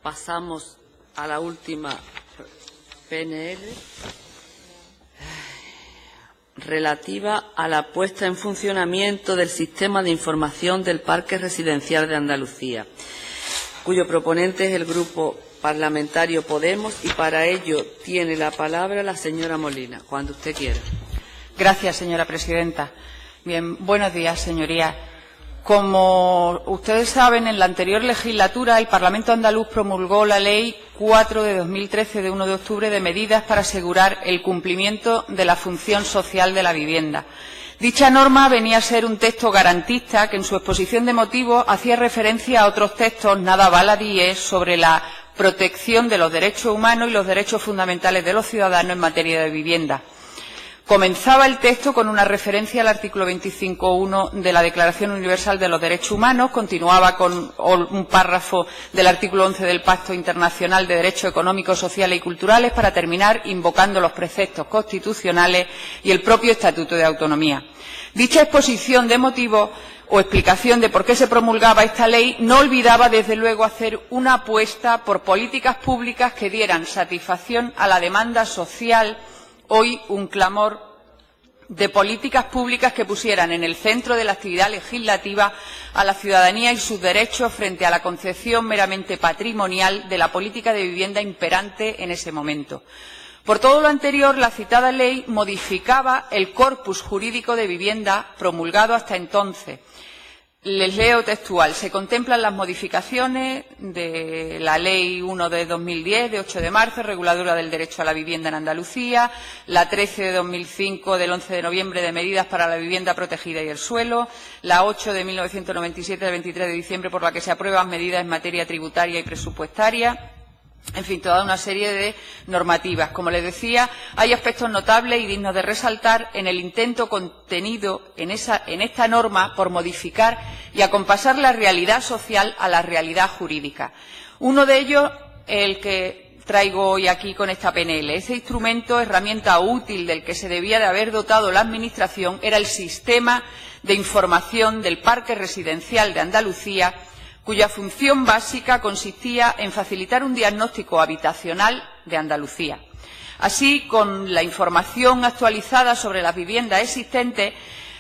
Pasamos a la última PNL relativa a la puesta en funcionamiento del sistema de información del Parque Residencial de Andalucía, cuyo proponente es el Grupo Parlamentario Podemos, y para ello tiene la palabra la señora Molina, cuando usted quiera. Gracias, señora presidenta. Bien, buenos días, señorías. Como ustedes saben, en la anterior legislatura el Parlamento andaluz promulgó la Ley 4 de 2013 de 1 de octubre de medidas para asegurar el cumplimiento de la función social de la vivienda. Dicha norma venía a ser un texto garantista que en su exposición de motivos hacía referencia a otros textos nada baladíes sobre la protección de los derechos humanos y los derechos fundamentales de los ciudadanos en materia de vivienda. Comenzaba el texto con una referencia al artículo 25.1 de la Declaración Universal de los Derechos Humanos, continuaba con un párrafo del artículo 11 del Pacto Internacional de Derechos Económicos, Sociales y Culturales, para terminar invocando los preceptos constitucionales y el propio Estatuto de Autonomía. Dicha exposición de motivos o explicación de por qué se promulgaba esta ley no olvidaba, desde luego, hacer una apuesta por políticas públicas que dieran satisfacción a la demanda social. Hoy un clamor de políticas públicas que pusieran en el centro de la actividad legislativa a la ciudadanía y sus derechos frente a la concepción meramente patrimonial de la política de vivienda imperante en ese momento. Por todo lo anterior, la citada ley modificaba el corpus jurídico de vivienda promulgado hasta entonces. Les leo textual. Se contemplan las modificaciones de la Ley 1 de 2010, de 8 de marzo, reguladora del derecho a la vivienda en Andalucía, la 13 de 2005, del 11 de noviembre, de medidas para la vivienda protegida y el suelo, la 8 de 1997, del 23 de diciembre, por la que se aprueban medidas en materia tributaria y presupuestaria. En fin, toda una serie de normativas. Como les decía, hay aspectos notables y dignos de resaltar en el intento contenido en esta norma por modificar y acompasar la realidad social a la realidad jurídica. Uno de ellos, el que traigo hoy aquí con esta PNL. Ese instrumento, herramienta útil del que se debía de haber dotado la Administración, era el Sistema de Información del Parque Residencial de Andalucía, cuya función básica consistía en facilitar un diagnóstico habitacional de Andalucía. Así, con la información actualizada sobre las viviendas existentes,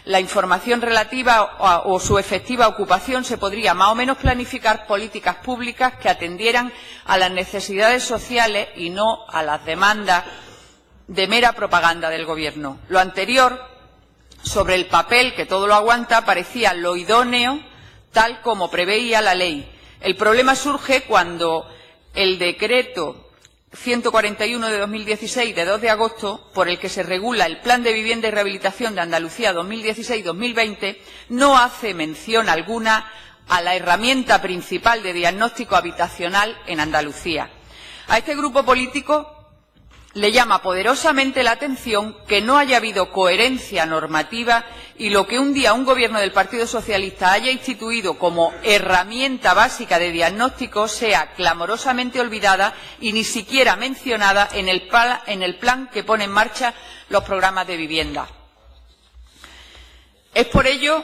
la información relativa o su efectiva ocupación, se podría más o menos planificar políticas públicas que atendieran a las necesidades sociales y no a las demandas de mera propaganda del Gobierno. Lo anterior, sobre el papel, que todo lo aguanta, parecía lo idóneo, tal como preveía la ley. El problema surge cuando el decreto 141 de 2016, de 2 de agosto, por el que se regula el Plan de Vivienda y Rehabilitación de Andalucía 2016-2020, no hace mención alguna a la herramienta principal de diagnóstico habitacional en Andalucía. A este grupo político le llama poderosamente la atención que no haya habido coherencia normativa y lo que un día un Gobierno del Partido Socialista haya instituido como herramienta básica de diagnóstico sea clamorosamente olvidada y ni siquiera mencionada en el plan que pone en marcha los programas de vivienda. Es por ello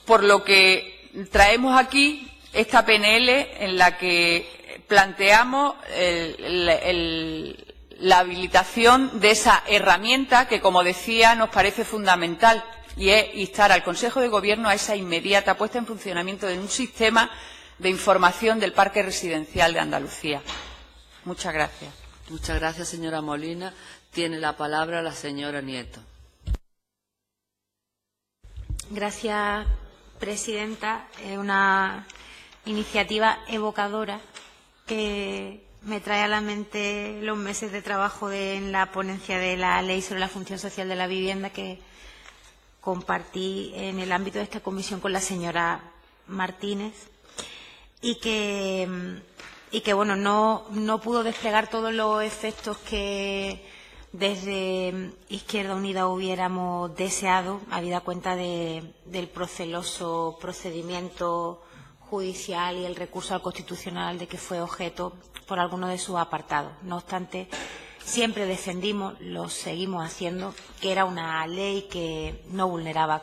por lo que traemos aquí esta PNL en la que planteamos la habilitación de esa herramienta que, como decía, nos parece fundamental, y es instar al Consejo de Gobierno a esa inmediata puesta en funcionamiento de un sistema de información del Parque Residencial de Andalucía. Muchas gracias. Muchas gracias, señora Molina. Tiene la palabra la señora Nieto. Gracias, presidenta. Es una iniciativa evocadora que me trae a la mente los meses de trabajo en la ponencia de la Ley sobre la función social de la vivienda que compartí en el ámbito de esta comisión con la señora Martínez y que bueno, no pudo desplegar todos los efectos que desde Izquierda Unida hubiéramos deseado, habida cuenta del proceloso procedimiento judicial y el recurso al Constitucional de que fue objeto por alguno de sus apartados. No obstante, siempre defendimos, lo seguimos haciendo, que era una ley que no vulneraba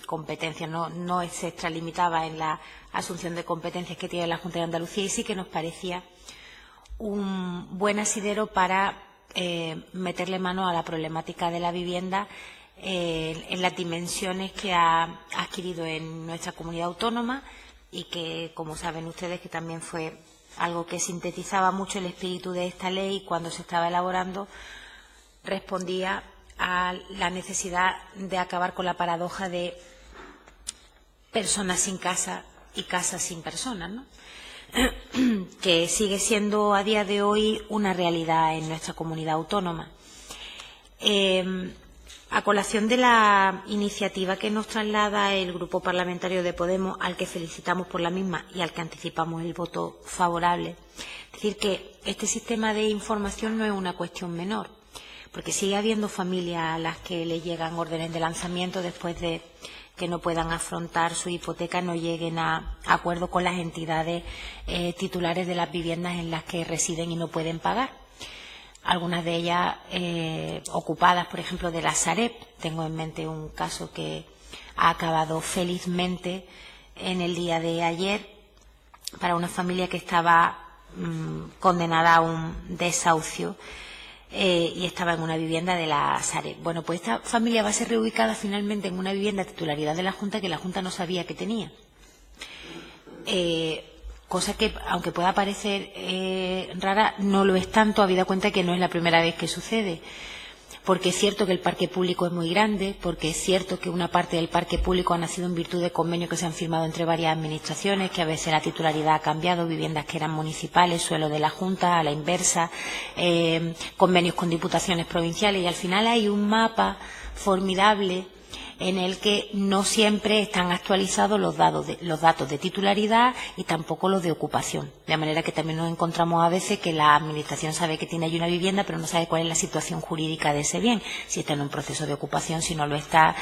competencias, no se extralimitaba en la asunción de competencias que tiene la Junta de Andalucía, y sí que nos parecía un buen asidero para meterle mano a la problemática de la vivienda en las dimensiones que ha adquirido en nuestra comunidad autónoma, y que, como saben ustedes, que también fue algo que sintetizaba mucho el espíritu de esta ley cuando se estaba elaborando, respondía a la necesidad de acabar con la paradoja de personas sin casa y casas sin personas, ¿no? Que sigue siendo a día de hoy una realidad en nuestra comunidad autónoma. A colación de la iniciativa que nos traslada el Grupo Parlamentario de Podemos, al que felicitamos por la misma y al que anticipamos el voto favorable, decir que este sistema de información no es una cuestión menor, porque sigue habiendo familias a las que le llegan órdenes de lanzamiento después de que no puedan afrontar su hipoteca, no lleguen a acuerdo con las entidades titulares de las viviendas en las que residen y no pueden pagar. Algunas de ellas ocupadas, por ejemplo, de la Sareb. Tengo en mente un caso que ha acabado felizmente en el día de ayer para una familia que estaba condenada a un desahucio y estaba en una vivienda de la Sareb. Bueno, pues esta familia va a ser reubicada finalmente en una vivienda de titularidad de la Junta que la Junta no sabía que tenía. Cosa que, aunque pueda parecer rara, no lo es tanto, habida cuenta que no es la primera vez que sucede. Porque es cierto que el parque público es muy grande, porque es cierto que una parte del parque público ha nacido en virtud de convenios que se han firmado entre varias administraciones, que a veces la titularidad ha cambiado, viviendas que eran municipales, suelo de la Junta, a la inversa, convenios con diputaciones provinciales, y al final hay un mapa formidable en el que no siempre están actualizados los datos de titularidad y tampoco los de ocupación. De manera que también nos encontramos a veces que la Administración sabe que tiene allí una vivienda, pero no sabe cuál es la situación jurídica de ese bien, si está en un proceso de ocupación, si no lo está,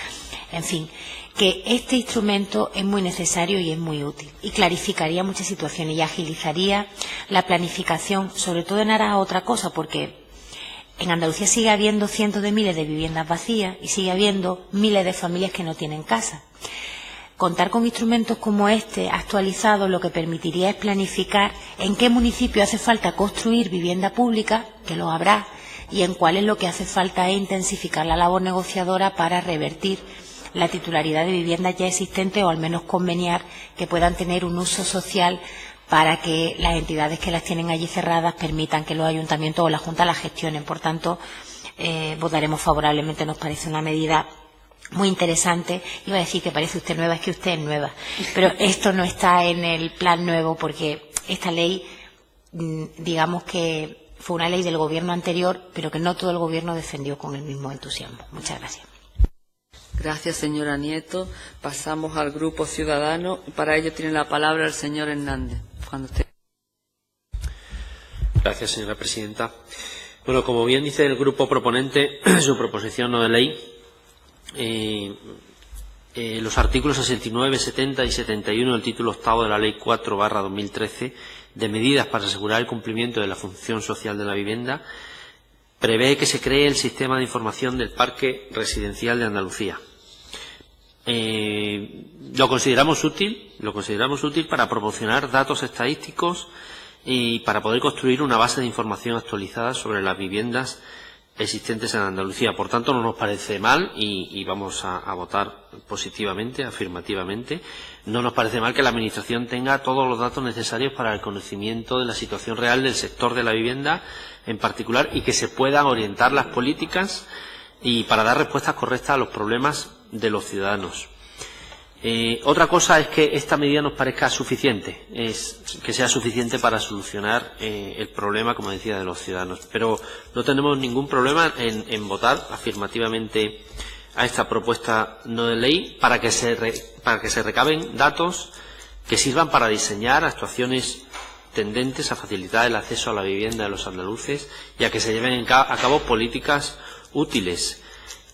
en fin. Que este instrumento es muy necesario y es muy útil, y clarificaría muchas situaciones y agilizaría la planificación, sobre todo en aras a otra cosa, porque en Andalucía sigue habiendo cientos de miles de viviendas vacías y sigue habiendo miles de familias que no tienen casa. Contar con instrumentos como este, actualizados, lo que permitiría es planificar en qué municipio hace falta construir vivienda pública, que lo habrá, y en cuál es lo que hace falta es intensificar la labor negociadora para revertir la titularidad de viviendas ya existentes, o al menos conveniar que puedan tener un uso social para que las entidades que las tienen allí cerradas permitan que los ayuntamientos o la Junta las gestionen. Por tanto, votaremos favorablemente. Nos parece una medida muy interesante. Iba a decir que parece usted nueva, es que usted es nueva. Pero esto no está en el plan nuevo, porque esta ley, digamos que fue una ley del Gobierno anterior, pero que no todo el Gobierno defendió con el mismo entusiasmo. Muchas gracias. Gracias, señora Nieto. Pasamos al Grupo Ciudadano. Para ello tiene la palabra el señor Hernández. Cuando usted... Gracias, señora presidenta. Bueno, como bien dice el grupo proponente, su proposición no de ley, los artículos 69, 70 y 71 del título octavo de la Ley 4/2013 de medidas para asegurar el cumplimiento de la función social de la vivienda prevé que se cree el sistema de información del Parque Residencial de Andalucía. Lo consideramos útil para proporcionar datos estadísticos y para poder construir una base de información actualizada sobre las viviendas existentes en Andalucía. Por tanto, no nos parece mal y vamos a votar positivamente, afirmativamente. No nos parece mal que la Administración tenga todos los datos necesarios para el conocimiento de la situación real del sector de la vivienda en particular, y que se puedan orientar las políticas y para dar respuestas correctas a los problemas de los ciudadanos. Otra cosa es que esta medida nos parezca suficiente, que sea suficiente para solucionar el problema, como decía, de los ciudadanos. Pero no tenemos ningún problema en votar afirmativamente a esta propuesta no de ley para que se recaben datos que sirvan para diseñar actuaciones tendentes a facilitar el acceso a la vivienda de los andaluces y a que se lleven a cabo políticas útiles,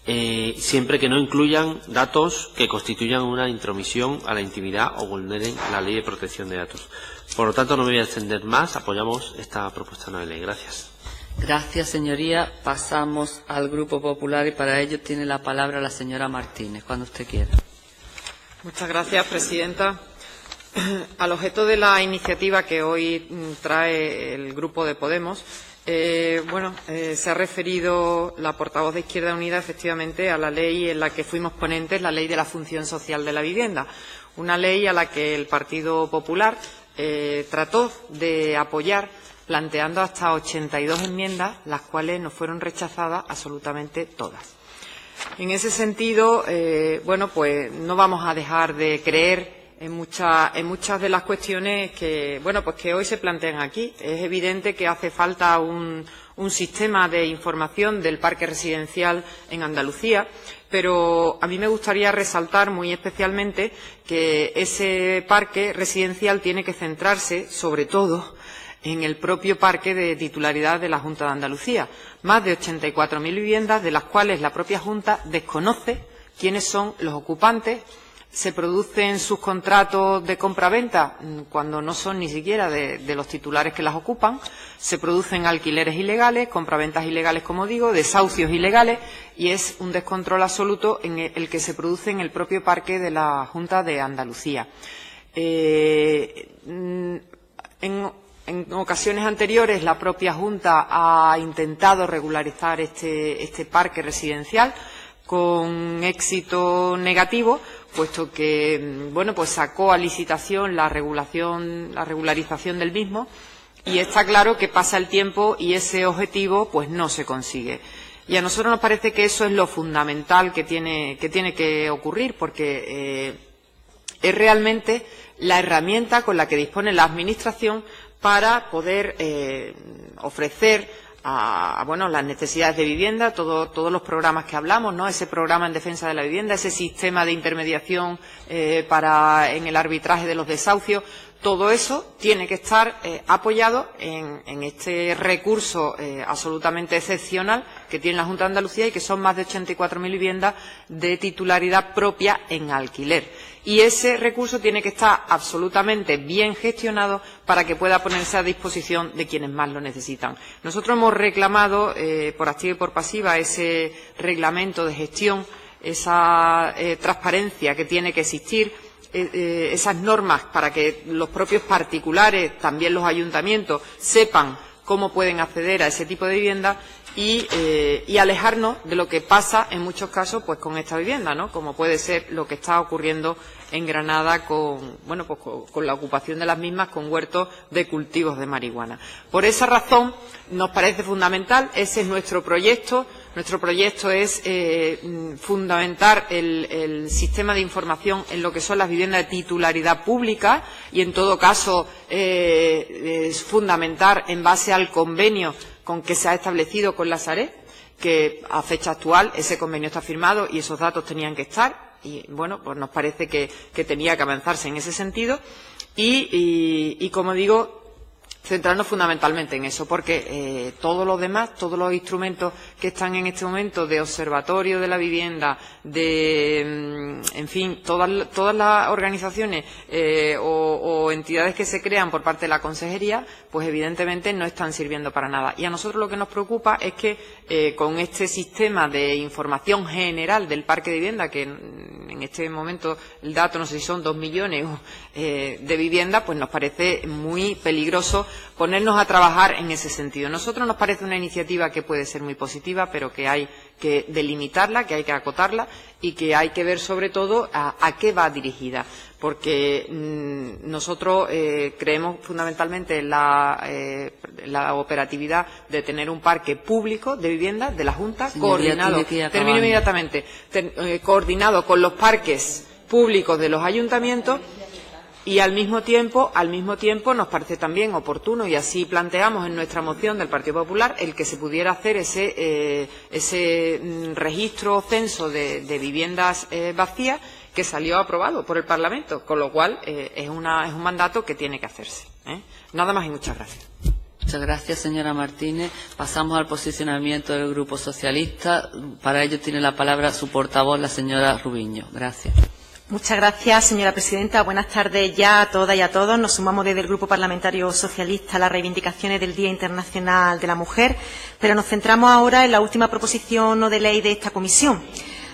siempre que no incluyan datos que constituyan una intromisión a la intimidad o vulneren la ley de protección de datos. Por lo tanto, no me voy a extender más. Apoyamos esta propuesta no de ley. Gracias. Gracias, señoría. Pasamos al Grupo Popular y para ello tiene la palabra la señora Martínez, cuando usted quiera. Muchas gracias, presidenta. Al objeto de la iniciativa que hoy trae el Grupo de Podemos, se ha referido la portavoz de Izquierda Unida, efectivamente, a la ley en la que fuimos ponentes, la Ley de la Función Social de la Vivienda, una ley a la que el Partido Popular trató de apoyar, planteando hasta 82 enmiendas, las cuales nos fueron rechazadas absolutamente todas. En ese sentido, no vamos a dejar de creer en muchas de las cuestiones que hoy se plantean aquí. Es evidente que hace falta un sistema de información del parque residencial en Andalucía, pero a mí me gustaría resaltar muy especialmente que ese parque residencial tiene que centrarse, sobre todo, en el propio parque de titularidad de la Junta de Andalucía. Más de 84.000 viviendas, de las cuales la propia Junta desconoce quiénes son los ocupantes. Se producen sus contratos de compraventa cuando no son ni siquiera de los titulares que las ocupan. Se producen alquileres ilegales, compraventas ilegales, como digo, desahucios ilegales, y es un descontrol absoluto en el que se produce en el propio parque de la Junta de Andalucía. En ocasiones anteriores, la propia Junta ha intentado regularizar este parque residencial con éxito negativo, puesto que sacó a licitación la regularización del mismo, y está claro que pasa el tiempo y ese objetivo no se consigue. Y a nosotros nos parece que eso es lo fundamental que tiene que ocurrir, porque es realmente la herramienta con la que dispone la Administración para poder ofrecer las necesidades de vivienda, todos los programas que hablamos, ¿no? Ese programa en defensa de la vivienda, ese sistema de intermediación en el arbitraje de los desahucios. Todo eso tiene que estar apoyado en este recurso absolutamente excepcional que tiene la Junta de Andalucía, y que son más de 84.000 viviendas de titularidad propia en alquiler. Y ese recurso tiene que estar absolutamente bien gestionado para que pueda ponerse a disposición de quienes más lo necesitan. Nosotros hemos reclamado por activa y por pasiva ese reglamento de gestión, esa transparencia que tiene que existir, esas normas para que los propios particulares, también los ayuntamientos, sepan cómo pueden acceder a ese tipo de vivienda, y alejarnos de lo que pasa en muchos casos con esta vivienda, ¿no? Como puede ser lo que está ocurriendo en Granada con la ocupación de las mismas con huertos de cultivos de marihuana. Por esa razón nos parece fundamental, ese es nuestro proyecto. Nuestro proyecto es fundamentar el sistema de información en lo que son las viviendas de titularidad pública, y en todo caso es fundamentar en base al convenio con que se ha establecido con la Sareb, que a fecha actual ese convenio está firmado y esos datos tenían que estar, y nos parece que tenía que avanzarse en ese sentido, y como digo, centrarnos fundamentalmente en eso, porque todo lo demás, todos los instrumentos que están en este momento de observatorio de la vivienda, todas las organizaciones o entidades que se crean por parte de la Consejería, pues evidentemente no están sirviendo para nada. Y a nosotros lo que nos preocupa es que con este sistema de información general del parque de vivienda, que en este momento el dato no sé si son 2 millones de viviendas, pues nos parece muy peligroso ponernos a trabajar en ese sentido. A nosotros nos parece una iniciativa que puede ser muy positiva, pero que hay que delimitarla, que hay que acotarla, y que hay que ver sobre todo a qué va dirigida, porque nosotros creemos fundamentalmente en la operatividad de tener un parque público de viviendas de la Junta, coordinado, termino inmediatamente, coordinado con los parques públicos de los ayuntamientos. Y al mismo tiempo nos parece también oportuno, y así planteamos en nuestra moción del Partido Popular, el que se pudiera hacer ese registro o censo de viviendas vacías, que salió aprobado por el Parlamento, con lo cual es un mandato que tiene que hacerse. Nada más y muchas gracias. Muchas gracias, señora Martínez. Pasamos al posicionamiento del Grupo Socialista. Para ello tiene la palabra su portavoz, la señora Rubiño. Gracias. Muchas gracias, señora presidenta. Buenas tardes ya a todas y a todos. Nos sumamos desde el Grupo Parlamentario Socialista a las reivindicaciones del Día Internacional de la Mujer, pero nos centramos ahora en la última proposición no de ley de esta comisión.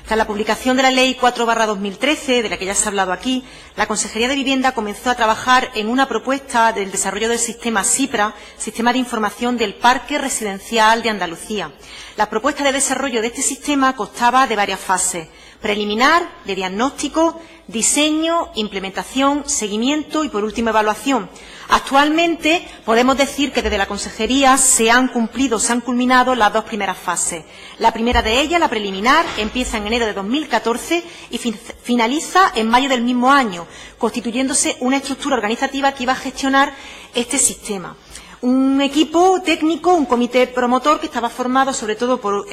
Tras la publicación de la Ley 4/2013, de la que ya se ha hablado aquí, la Consejería de Vivienda comenzó a trabajar en una propuesta del desarrollo del sistema SIPRA, Sistema de Información del Parque Residencial de Andalucía. La propuesta de desarrollo de este sistema constaba de varias fases: preliminar, de diagnóstico, diseño, implementación, seguimiento y, por último, evaluación. Actualmente podemos decir que desde la Consejería se han culminado las dos primeras fases. La primera de ellas, la preliminar, empieza en enero de 2014 y finaliza en mayo del mismo año, constituyéndose una estructura organizativa que iba a gestionar este sistema. Un equipo técnico, un comité promotor que estaba formado sobre todo por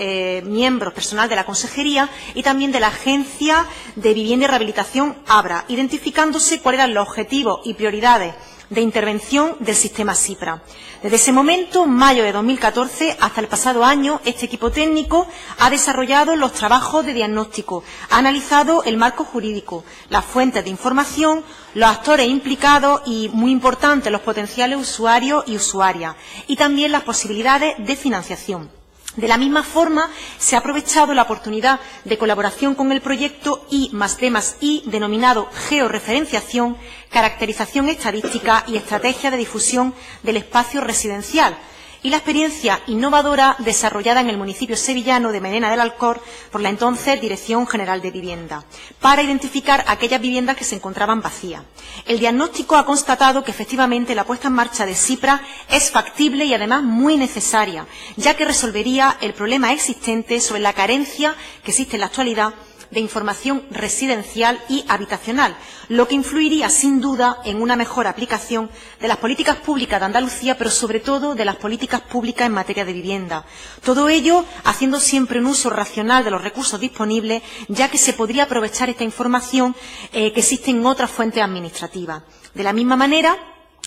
miembros personal de la Consejería y también de la Agencia de Vivienda y Rehabilitación ABRA, identificándose cuáles eran los objetivos y prioridades de intervención del sistema SIPRA. Desde ese momento, mayo de 2014, hasta el pasado año, este equipo técnico ha desarrollado los trabajos de diagnóstico, ha analizado el marco jurídico, las fuentes de información, los actores implicados y, muy importante, los potenciales usuarios y usuarias, y también las posibilidades de financiación. De la misma forma, se ha aprovechado la oportunidad de colaboración con el proyecto I+D+I, denominado georreferenciación, caracterización estadística y estrategia de difusión del espacio residencial, y la experiencia innovadora desarrollada en el municipio sevillano de Medina del Alcor por la entonces Dirección General de Vivienda, para identificar aquellas viviendas que se encontraban vacías. El diagnóstico ha constatado que efectivamente la puesta en marcha de SIPRA es factible y además muy necesaria, ya que resolvería el problema existente sobre la carencia que existe en la actualidad de información residencial y habitacional, lo que influiría sin duda en una mejor aplicación de las políticas públicas de Andalucía, pero sobre todo de las políticas públicas en materia de vivienda. Todo ello haciendo siempre un uso racional de los recursos disponibles, ya que se podría aprovechar esta información que existe en otras fuentes administrativas. De la misma manera,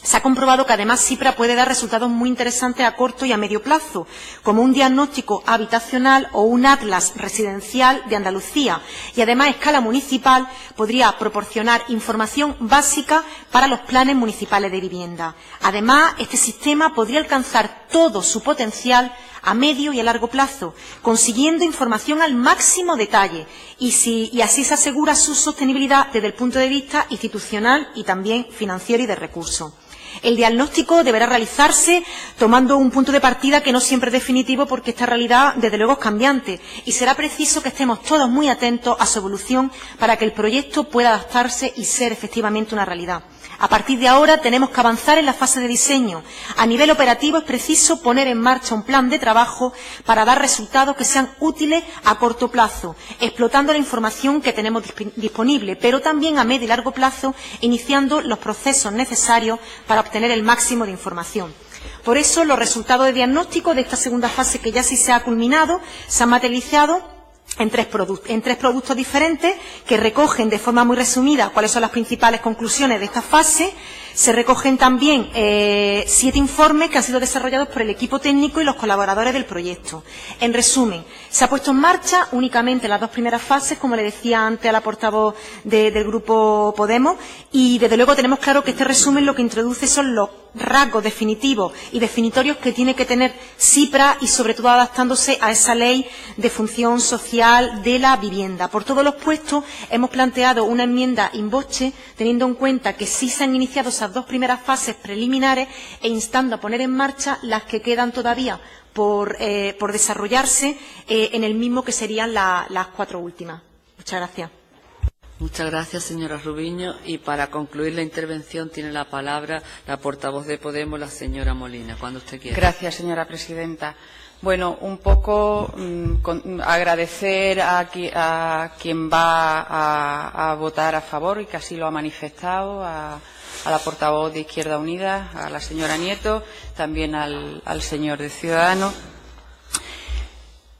se ha comprobado que además SIPRA puede dar resultados muy interesantes a corto y a medio plazo, como un diagnóstico habitacional o un atlas residencial de Andalucía, y además a escala municipal podría proporcionar información básica para los planes municipales de vivienda. Además, este sistema podría alcanzar todo su potencial a medio y a largo plazo, consiguiendo información al máximo detalle y así se asegura su sostenibilidad desde el punto de vista institucional y también financiero y de recursos. El diagnóstico deberá realizarse tomando un punto de partida que no siempre es definitivo, porque esta realidad, desde luego, es cambiante, y será preciso que estemos todos muy atentos a su evolución para que el proyecto pueda adaptarse y ser efectivamente una realidad. A partir de ahora tenemos que avanzar en la fase de diseño. A nivel operativo es preciso poner en marcha un plan de trabajo para dar resultados que sean útiles a corto plazo, explotando la información que tenemos disponible, pero también a medio y largo plazo, iniciando los procesos necesarios para obtener el máximo de información. Por eso, los resultados de diagnóstico de esta segunda fase, que ya sí se ha culminado, se han materializado en tres productos diferentes que recogen de forma muy resumida cuáles son las principales conclusiones de esta fase. Se recogen también 7 informes que han sido desarrollados por el equipo técnico y los colaboradores del proyecto. En resumen, se ha puesto en marcha únicamente las dos primeras fases, como le decía antes a la portavoz del Grupo Podemos, y desde luego tenemos claro que este resumen lo que introduce son los rasgos definitivos y definitorios que tiene que tener SIPRA, y sobre todo adaptándose a esa ley de función social de la vivienda. Por todo lo expuesto, hemos planteado una enmienda in voce, teniendo en cuenta que sí se han iniciado esas dos primeras fases preliminares e instando a poner en marcha las que quedan todavía por desarrollarse en el mismo, que serían las 4 últimas. Muchas gracias. Muchas gracias, señora Rubiño. Y para concluir la intervención tiene la palabra la portavoz de Podemos, la señora Molina, cuando usted quiera. Gracias, señora presidenta. Bueno, un poco agradecer a quien va a votar a favor, y que así lo ha manifestado, a la portavoz de Izquierda Unida, a la señora Nieto, también al señor de Ciudadanos,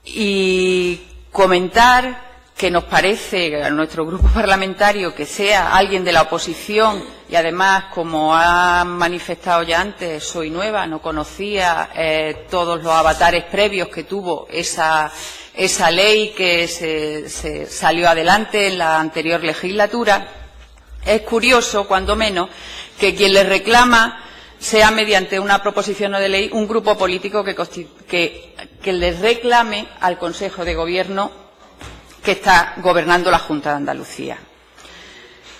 y comentar que nos parece, a nuestro grupo parlamentario, que sea alguien de la oposición, y además, como han manifestado ya antes, soy nueva, no conocía todos los avatares previos que tuvo esa ley que se salió adelante en la anterior legislatura. Es curioso, cuando menos, que quien le reclama sea, mediante una proposición no de ley, un grupo político que les reclame al Consejo de Gobierno que está gobernando la Junta de Andalucía.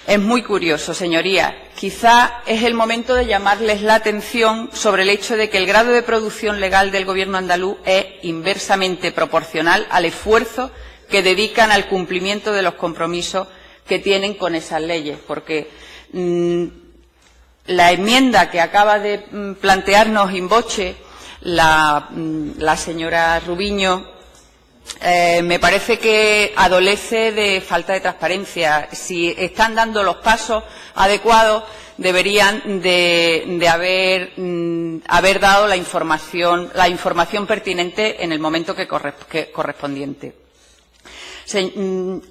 Es muy curioso, señorías. Quizá es el momento de llamarles la atención sobre el hecho de que el grado de producción legal del Gobierno andaluz es inversamente proporcional al esfuerzo que dedican al cumplimiento de los compromisos que tienen con esas leyes, porque la enmienda que acaba de plantearnos in voce la señora Rubiño me parece que adolece de falta de transparencia. Si están dando los pasos adecuados, deberían de haber dado la información pertinente en el momento correspondiente.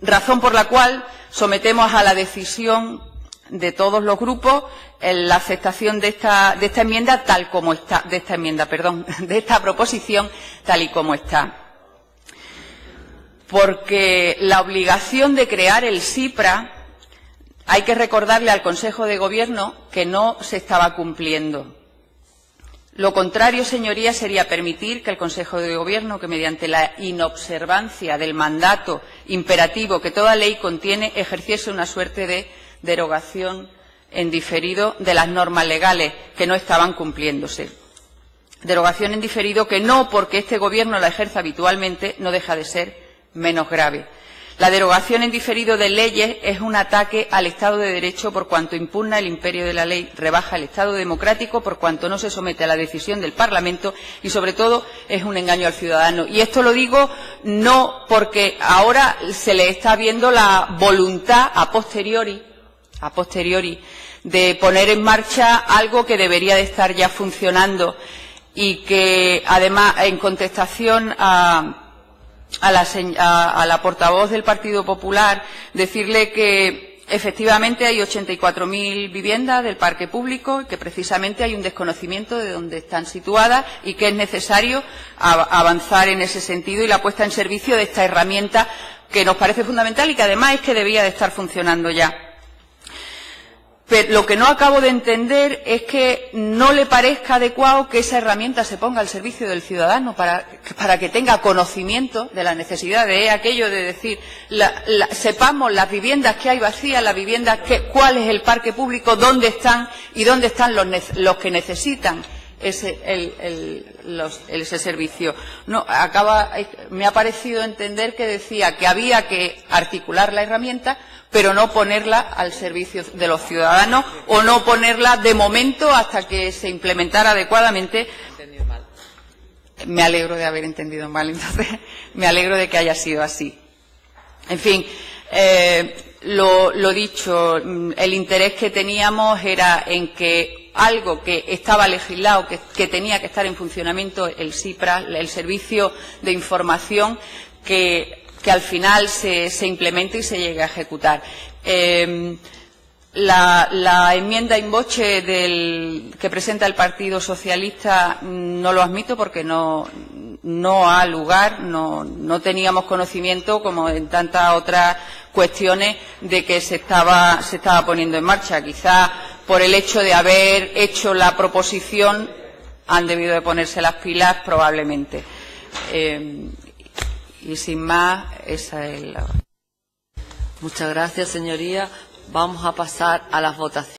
Razón por la cual sometemos a la decisión de todos los grupos la aceptación de esta enmienda tal como está, de esta proposición tal y como está. Porque la obligación de crear el SIPRA, hay que recordarle al Consejo de Gobierno que no se estaba cumpliendo. Lo contrario, señorías, sería permitir que el Consejo de Gobierno, que mediante la inobservancia del mandato imperativo que toda ley contiene, ejerciese una suerte de derogación en diferido de las normas legales que no estaban cumpliéndose. Derogación en diferido que no, porque este Gobierno la ejerza habitualmente, no deja de ser menos grave. La derogación en diferido de leyes es un ataque al Estado de Derecho por cuanto impugna el imperio de la ley, rebaja el Estado democrático por cuanto no se somete a la decisión del Parlamento y, sobre todo, es un engaño al ciudadano. Y esto lo digo no porque ahora se le está viendo la voluntad a posteriori de poner en marcha algo que debería de estar ya funcionando y que, además, en contestación a la portavoz del Partido Popular, decirle que efectivamente hay 84.000 viviendas del parque público y que precisamente hay un desconocimiento de dónde están situadas y que es necesario avanzar en ese sentido y la puesta en servicio de esta herramienta que nos parece fundamental y que además es que debía de estar funcionando ya. Pero lo que no acabo de entender es que no le parezca adecuado que esa herramienta se ponga al servicio del ciudadano para que tenga conocimiento de la necesidad de aquello de decir, sepamos las viviendas que hay vacías, las viviendas cuál es el parque público, dónde están y dónde están los que necesitan ese servicio. No, me ha parecido entender que decía que había que articular la herramienta, pero no ponerla al servicio de los ciudadanos o no ponerla de momento hasta que se implementara adecuadamente. Me alegro de haber entendido mal, entonces me alegro de que haya sido así. En fin, lo dicho, el interés que teníamos era en que algo que estaba legislado, que tenía que estar en funcionamiento, el SIPRA, el Servicio de Información, que al final se implemente y se llegue a ejecutar. La enmienda in voce que presenta el Partido Socialista no lo admito porque no ha lugar, no teníamos conocimiento, como en tantas otras cuestiones, de que se estaba poniendo en marcha. Quizá por el hecho de haber hecho la proposición han debido de ponerse las pilas probablemente. Y sin más, esa es la... Muchas gracias, señoría. Vamos a pasar a las votaciones.